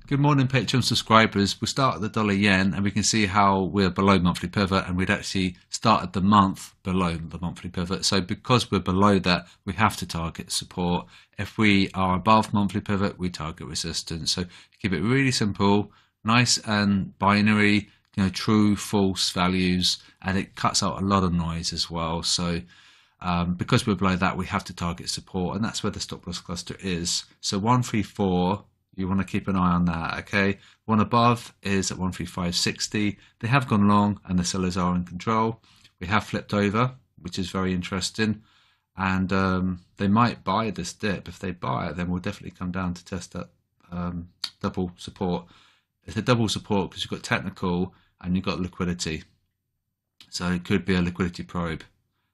Good morning, Patreon subscribers. We'll start at the $yen and we can see how we're below monthly pivot, and we'd actually started the month below the monthly pivot. So because we're below that, we have to target support. If we are above monthly pivot, we target resistance. So keep it really simple, nice and binary, true, false values, and it cuts out a lot of noise as well. So because we're below that, we have to target support, and that's where the stop loss cluster is. So 134. You want to keep an eye on that, okay? One above is at 135.60. They have gone long and the sellers are in control. We have flipped over, which is very interesting. And they might buy this dip. If they buy it, then we'll definitely come down to test that double support. It's a double support because you've got technical and you've got liquidity. So it could be a liquidity probe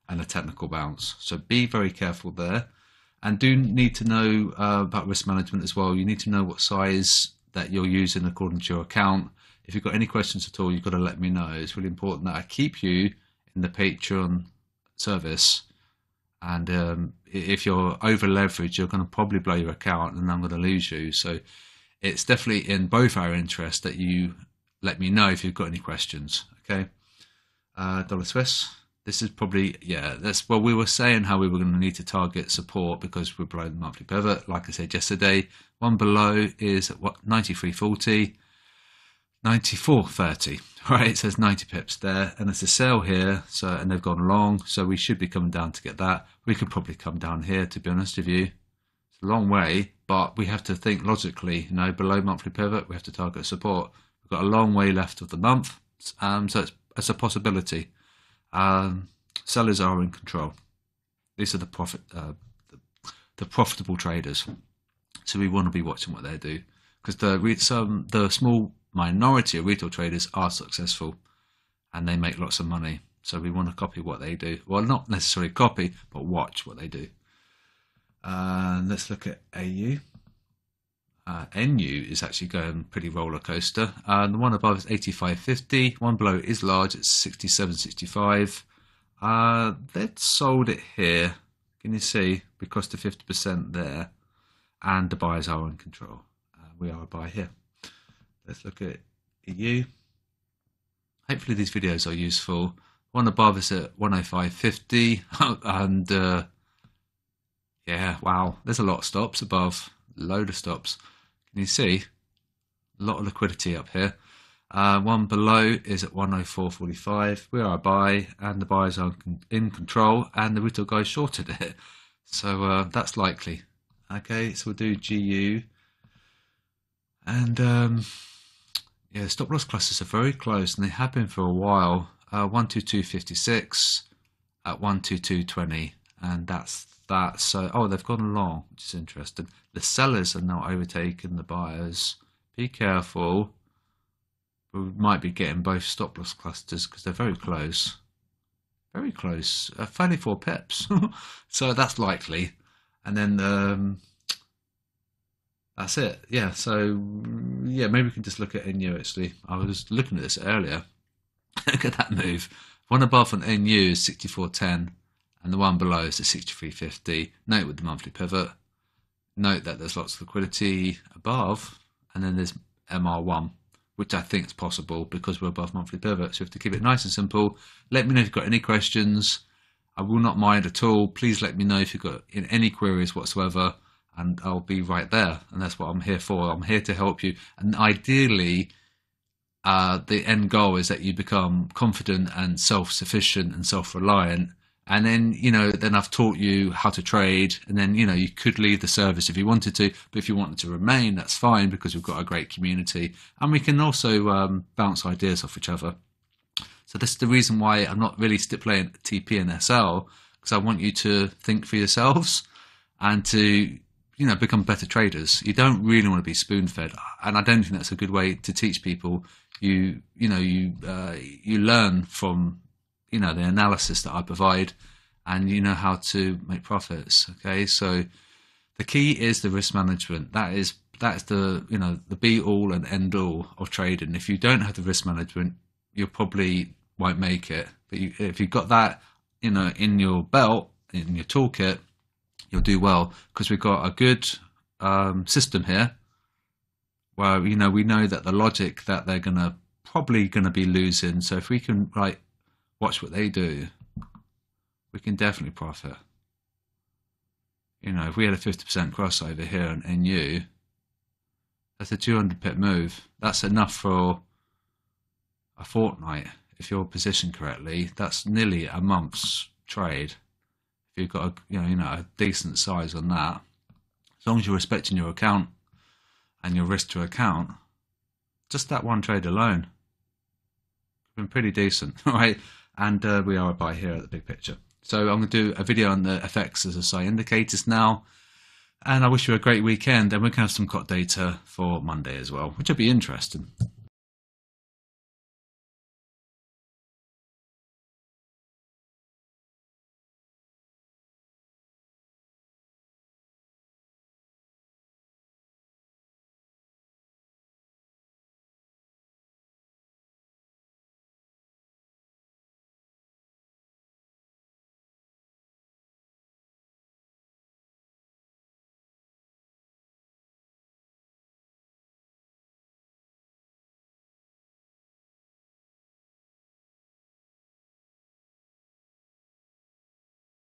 and a technical bounce. So be very careful there. And do need to know about risk management as well. You need to know what size that you're using according to your account. If you've got any questions at all, you've got to let me know. It's really important that I keep you in the Patreon service. And if you're over leveraged, you're going to probably blow your account and I'm going to lose you. So it's definitely in both our interests that you let me know if you've got any questions. Okay. Dollar Swiss. This is probably, well, we were saying how we were going to need to target support because we're below the monthly pivot. Like I said yesterday, one below is at what, 93.40, 94.30, right? So there's 90 pips there, and there's a sell here, and they've gone long, so we should be coming down to get that. We could probably come down here, to be honest with you. It's a long way, but we have to think logically, below monthly pivot, we have to target support. We've got a long way left of the month, so it's a possibility. Sellers are in control. These are the profitable traders. So we want to be watching what they do, because the small minority of retail traders are successful and they make lots of money. So we want to copy what they do. Well, not necessarily copy, but watch what they do. Let's look at AU. NU is actually going pretty roller coaster. The one above is 85.50. One below is large. It's 67.65. They've sold it here. Can you see? Because the 50% there, and the buyers are in control. We are a buy here. Let's look at EU. Hopefully these videos are useful. One above is at 105.50, and yeah, wow, there's a lot of stops above. Load of stops. Can you see? A lot of liquidity up here. One below is at 104.45. We are a buy, and the buyers are in control, and the retail guys shorted it. So that's likely. Okay, so we'll do GU. And yeah, stop loss clusters are very close, and they have been for a while. 122.56 at 122.20, and that's that. So they've gone long, which is interesting. The sellers are now overtaking the buyers. Be careful. We might be getting both stop loss clusters because they're very close. Very close. 34 pips. So that's likely. And then that's it. Yeah. So yeah, maybe we can just look at NU actually. I was looking at this earlier. Look at that move. One above on NU is 64.10. And the one below is at 63.50. Note with the monthly pivot. Note that there's lots of liquidity above, and then there's MR1, which I think is possible because we're above monthly pivot. So we have to keep it nice and simple. Let me know if you've got any questions. I will not mind at all. Please let me know if you've got any queries whatsoever, and I'll be right there. And that's what I'm here for. I'm here to help you. And ideally, the end goal is that you become confident and self-sufficient and self-reliant. And then, then I've taught you how to trade, and then, you could leave the service if you wanted to, but if you wanted to remain, that's fine because we've got a great community, and we can also bounce ideas off each other. So this is the reason why I'm not really stipulating TP and SL, because I want you to think for yourselves and to, become better traders. You don't really want to be spoon-fed, and I don't think that's a good way to teach people. You learn from the analysis that I provide, and you know how to make profits. Okay, so the key is the risk management. That's the the be all and end all of trading. If you don't have the risk management, you probably won't make it. But if you've got that in your belt, in your toolkit, you'll do well, because we've got a good system here, well, you know, we know that the logic that they're probably gonna be losing. So if we can watch what they do, we can definitely profit. You know, if we had a 50% crossover here on NU, that's a 200 pip move. That's enough for a fortnight. If you're positioned correctly, that's nearly a month's trade. If you've got a decent size on that, as long as you're respecting your account and your risk to account, just that one trade alone been pretty decent, right? And we are a buy here at the big picture. So I'm going to do a video on the FX as SI indicators now, and I wish you a great weekend. And we're going to have some COT data for Monday as well, which will be interesting.